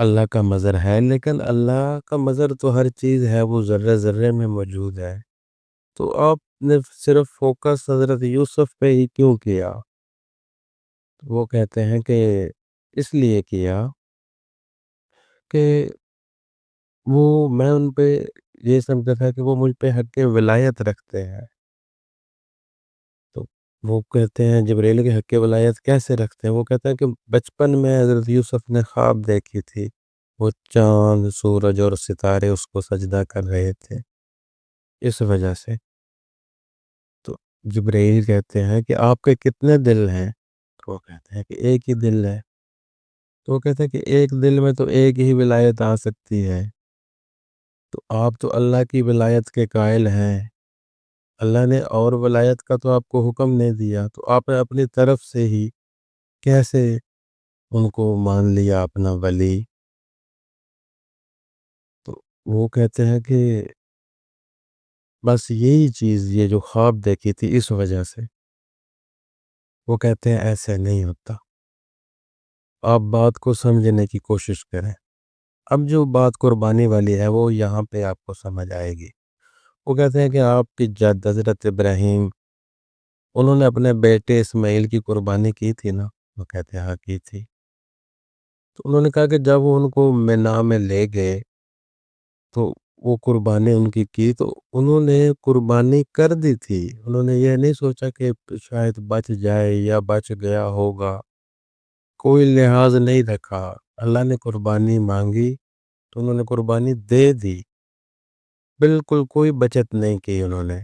اللہ کا مظہر ہے، لیکن اللہ کا مظہر تو ہر چیز ہے، وہ ذرے ذرے میں موجود ہے۔ تو آپ نے صرف فوکس حضرت یوسف پہ ہی کیوں کیا؟ وہ کہتے ہیں کہ اس لیے کیا کہ وہ میں ان پہ یہ سمجھتا تھا کہ وہ مجھ پہ حق ولایت رکھتے ہیں۔ تو وہ کہتے ہیں جبریل کے حق ولایت کیسے رکھتے ہیں؟ وہ کہتے ہیں کہ بچپن میں حضرت یوسف نے خواب دیکھی تھی، وہ چاند، سورج اور ستارے اس کو سجدہ کر رہے تھے، اس وجہ سے۔ تو جبریل کہتے ہیں کہ آپ کے کتنے دل ہیں؟ تو وہ کہتے ہیں کہ ایک ہی دل ہے۔ تو وہ کہتے ہیں کہ ایک دل میں تو ایک ہی ولایت آ سکتی ہے، تو آپ تو اللہ کی ولایت کے قائل ہیں، اللہ نے اور ولایت کا تو آپ کو حکم نہیں دیا، تو آپ نے اپنی طرف سے ہی کیسے ان کو مان لیا اپنا ولی؟ تو وہ کہتے ہیں کہ بس یہی چیز، یہ جو خواب دیکھی تھی اس وجہ سے۔ وہ کہتے ہیں ایسے نہیں ہوتا، آپ بات کو سمجھنے کی کوشش کریں۔ اب جو بات قربانی والی ہے وہ یہاں پہ آپ کو سمجھ آئے گی۔ وہ کہتے ہیں کہ آپ کی جد حضرت ابراہیم، انہوں نے اپنے بیٹے اسماعیل کی قربانی کی تھی نا؟ وہ کہتے ہیں ہاں کی تھی۔ تو انہوں نے کہا کہ جب وہ ان کو مینا میں لے گئے تو وہ قربانی ان کی تو انہوں نے قربانی کر دی تھی، انہوں نے یہ نہیں سوچا کہ شاید بچ جائے یا بچ گیا ہوگا، کوئی لحاظ نہیں رکھا۔ اللہ نے قربانی مانگی تو انہوں نے قربانی دے دی، بالکل کوئی بچت نہیں کی انہوں نے۔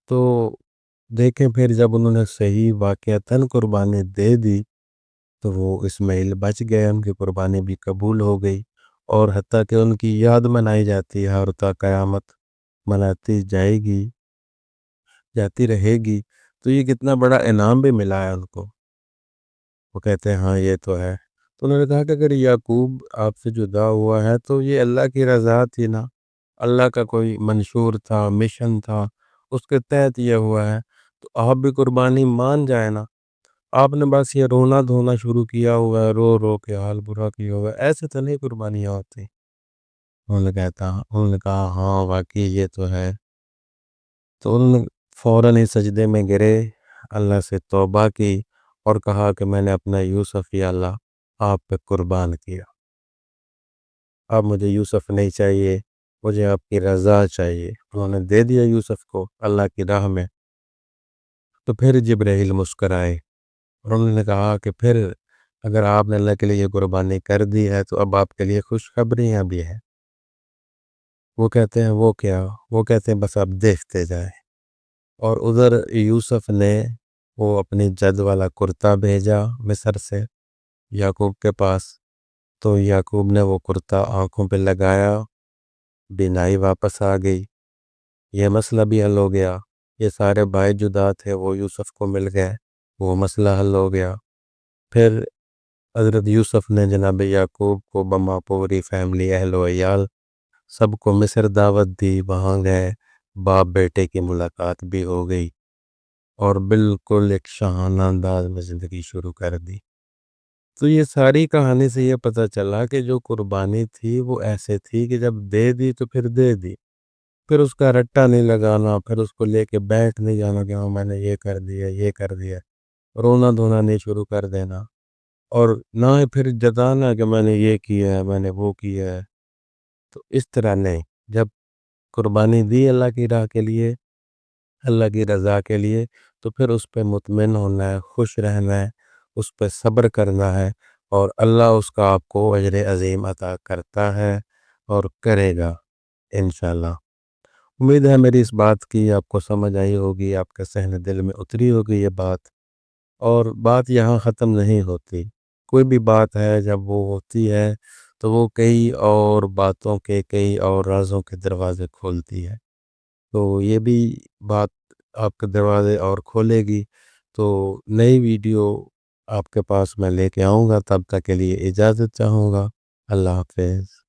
تو دیکھیں پھر جب انہوں نے صحیح واقعتاً قربانی دے دی تو وہ اسماعیل بچ گئے، ان کی قربانی بھی قبول ہو گئی، اور حتیٰ کہ ان کی یاد منائی جاتی ہے اور تا قیامت مناتی جائے گی، جاتی رہے گی۔ تو یہ کتنا بڑا انعام بھی ملا ہے ان کو۔ وہ کہتے ہیں ہاں یہ تو ہے۔ تو انہوں نے کہا کہ اگر یعقوب آپ سے جدا ہوا ہے تو یہ اللہ کی رضا تھی نا، اللہ کا کوئی منشور تھا، مشن تھا، اس کے تحت یہ ہوا ہے، تو آپ بھی قربانی مان جائے نا۔ آپ نے بس یہ رونا دھونا شروع کیا ہوا ہے، رو رو کے حال برا کیا ہوا ہے، ایسے تو نہیں قربانیاں ہوتی۔ انہوں نے کہا ہاں واقعی یہ تو ہے۔ تو انہوں نے فوراً ہی سجدے میں گرے، اللہ سے توبہ کی اور کہا کہ میں نے اپنا یوسف یا اللہ آپ پہ قربان کیا، اب مجھے یوسف نہیں چاہیے، مجھے آپ کی رضا چاہیے۔ انہوں نے دے دیا یوسف کو اللہ کی راہ میں۔ تو پھر جبرائیل مسکرائے اور انہوں نے کہا کہ پھر اگر آپ نے اللہ کے لیے یہ قربانی کر دی ہے تو اب آپ کے لیے خوشخبریاں بھی ہیں۔ وہ کہتے ہیں وہ کیا؟ وہ کہتے ہیں بس آپ دیکھتے جائیں۔ اور ادھر یوسف نے وہ اپنی جد والا کرتا بھیجا مصر سے یعقوب کے پاس، تو یعقوب نے وہ کرتا آنکھوں پہ لگایا، بینائی واپس آ گئی، یہ مسئلہ بھی حل ہو گیا۔ یہ سارے بھائی جدا تھے وہ یوسف کو مل گئے، وہ مسئلہ حل ہو گیا۔ پھر حضرت یوسف نے جناب یعقوب کو بما پوری فیملی، اہل و عیال سب کو مصر دعوت دی، وہاں گئے، باپ بیٹے کی ملاقات بھی ہو گئی اور بالکل ایک شاہانہ انداز میں زندگی شروع کر دی۔ تو یہ ساری کہانی سے یہ پتہ چلا کہ جو قربانی تھی وہ ایسے تھی کہ جب دے دی تو پھر دے دی، پھر اس کا رٹا نہیں لگانا، پھر اس کو لے کے بیٹھ نہیں جانا کہ ہاں میں نے یہ کر دیا یہ کر دیا، رونا دھونا نہیں شروع کر دینا، اور نہ ہی پھر جتانا کہ میں نے یہ کیا ہے میں نے وہ کیا ہے۔ تو اس طرح نہیں، جب قربانی دی اللہ کی راہ کے لیے، اللہ کی رضا کے لیے، تو پھر اس پہ مطمئن ہونا ہے، خوش رہنا ہے، اس پہ صبر کرنا ہے، اور اللہ اس کا آپ کو اجر عظیم عطا کرتا ہے اور کرے گا انشاءاللہ۔ امید ہے میری اس بات کی آپ کو سمجھ آئی ہوگی، آپ کے ذہن دل میں اتری ہوگی یہ بات، اور بات یہاں ختم نہیں ہوتی۔ کوئی بھی بات ہے جب وہ ہوتی ہے تو وہ کئی اور باتوں کے، کئی اور رازوں کے دروازے کھولتی ہے، تو یہ بھی بات آپ کے دروازے اور کھولے گی۔ تو نئی ویڈیو آپ کے پاس میں لے کے آؤں گا، تب تک کے لیے اجازت چاہوں گا۔ اللہ حافظ۔